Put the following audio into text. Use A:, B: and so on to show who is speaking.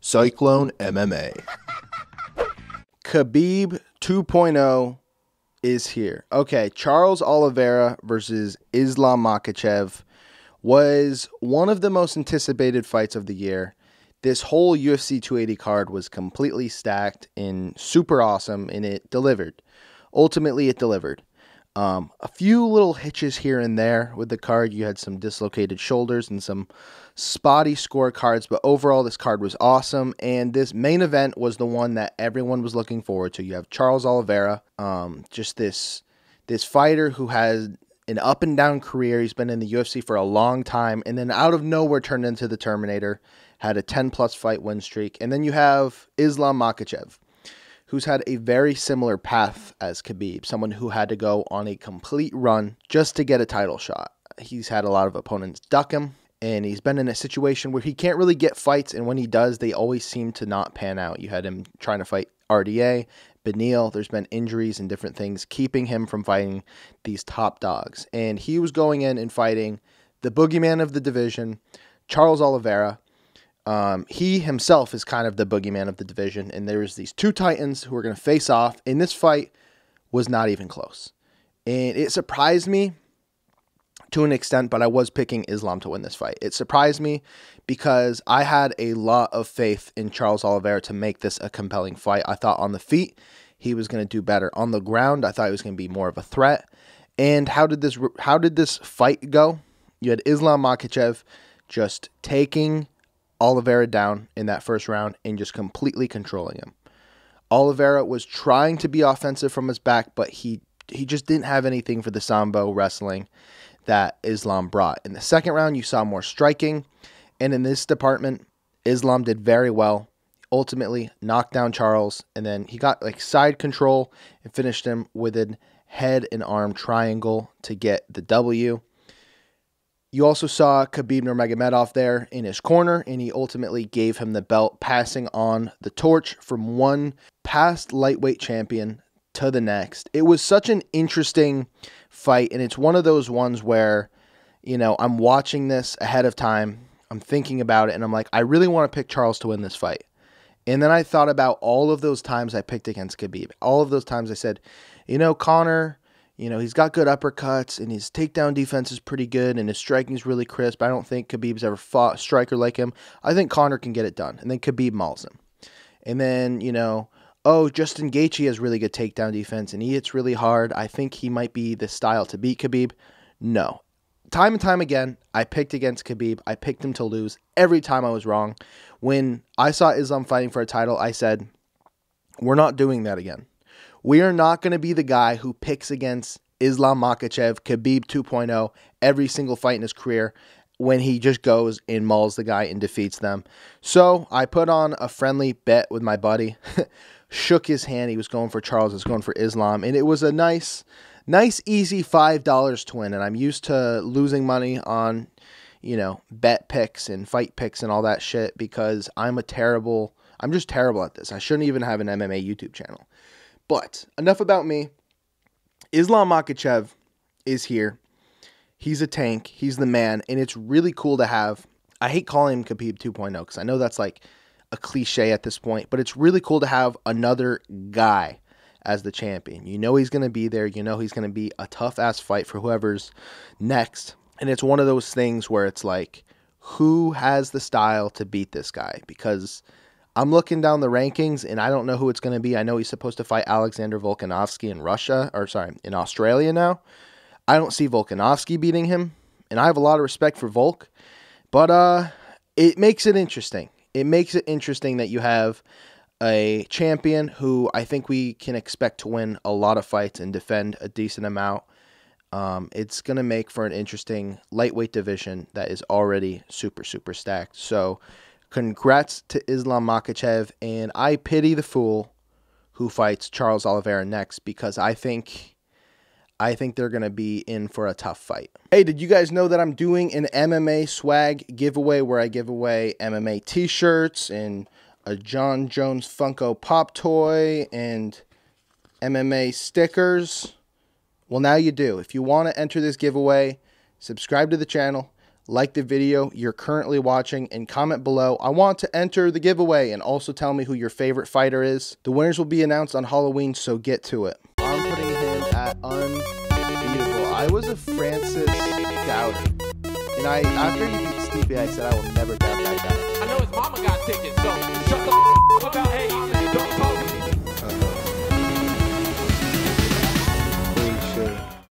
A: Cyclone MMA. Khabib 2.0 is here. Okay, Charles Oliveira versus Islam Makhachev was one of the most anticipated fights of the year. This whole UFC 280 card was completely stacked and super awesome, and it delivered. Ultimately, it delivered. A few little hitches here and there with the card. You had some dislocated shoulders and some spotty scorecards, but overall this card was awesome, and this main event was the one that everyone was looking forward to. You have Charles Oliveira, just this fighter who has an up and down career. He's been in the UFC for a long time, and then out of nowhere turned into the Terminator, had a 10-plus fight win streak. And then you have Islam Makhachev, who's had a very similar path as Khabib, someone who had to go on a complete run just to get a title shot. He's had a lot of opponents duck him, and he's been in a situation where he can't really get fights, and when he does, they always seem to not pan out. You had him trying to fight RDA, Beneil. There's been injuries and different things keeping him from fighting these top dogs. And he was going in and fighting the boogeyman of the division, Charles Oliveira. He himself is kind of the boogeyman of the division, and there's these two titans who are going to face off, and this fight was not even close. And it surprised me to an extent, but I was picking Islam to win this fight. It surprised me because I had a lot of faith in Charles Oliveira to make this a compelling fight. I thought on the feet he was going to do better. On the ground, I thought he was going to be more of a threat. And how did this fight go? You had Islam Makhachev just taking Oliveira down in that first round and just completely controlling him. Oliveira was trying to be offensive from his back, but he just didn't have anything for the Sambo wrestling that Islam brought. In the second round, you saw more striking, and in this department, Islam did very well. Ultimately, knocked down Charles, and then he got like side control and finished him with a head and arm triangle to get the W. You also saw Khabib Nurmagomedov there in his corner, and he ultimately gave him the belt, passing on the torch from one past lightweight champion to the next. It was such an interesting fight, and it's one of those ones where, you know, I'm watching this ahead of time, I'm thinking about it, and I'm like, I really want to pick Charles to win this fight. And then I thought about all of those times I picked against Khabib. All of those times I said, you know, Conor, you know, he's got good uppercuts, and his takedown defense is pretty good, and his striking is really crisp. I don't think Khabib's ever fought a striker like him. I think Conor can get it done. And then Khabib mauls him. And then, you know, oh, Justin Gaethje has really good takedown defense, and he hits really hard. I think he might be the style to beat Khabib. No. Time and time again, I picked against Khabib. I picked him to lose. Every time I was wrong. When I saw Islam fighting for a title, I said, we're not doing that again. We are not going to be the guy who picks against Islam Makhachev, Khabib 2.0, every single fight in his career when he just goes and mauls the guy and defeats them. So I put on a friendly bet with my buddy, shook his hand. He was going for Charles, I was going for Islam, and it was a nice, easy $5 to win. And I'm used to losing money on, you know, bet picks and fight picks and all that shit because I'm just terrible at this. I shouldn't even have an MMA YouTube channel. But enough about me. Islam Makhachev is here. He's a tank. He's the man. And it's really cool to have. I hate calling him Khabib 2.0 because I know that's like a cliche at this point. But it's really cool to have another guy as the champion. You know he's going to be there. You know he's going to be a tough-ass fight for whoever's next. And it's one of those things where it's like, who has the style to beat this guy? Because I'm looking down the rankings, and I don't know who it's going to be. I know he's supposed to fight Alexander Volkanovski in Australia now. I don't see Volkanovski beating him, and I have a lot of respect for Volk, but it makes it interesting. It makes it interesting that you have a champion who I think we can expect to win a lot of fights and defend a decent amount. It's going to make for an interesting lightweight division that is already super, super stacked. So congrats to Islam Makhachev, and I pity the fool who fights Charles Oliveira next because I think they're going to be in for a tough fight. Hey, did you guys know that I'm doing an MMA swag giveaway where I give away MMA t-shirts and a John Jones Funko Pop toy and MMA stickers? Well, now you do. If you want to enter this giveaway, subscribe to the channel, like the video you're currently watching, and comment below, I want to enter the giveaway, and also tell me who your favorite fighter is. The winners will be announced on Halloween, so get to it. I'm putting him at unbeatable. I was a Francis doubter. And after you beat Stipe, I said I will never doubt that guy.
B: I know his mama got tickets, so shut the f about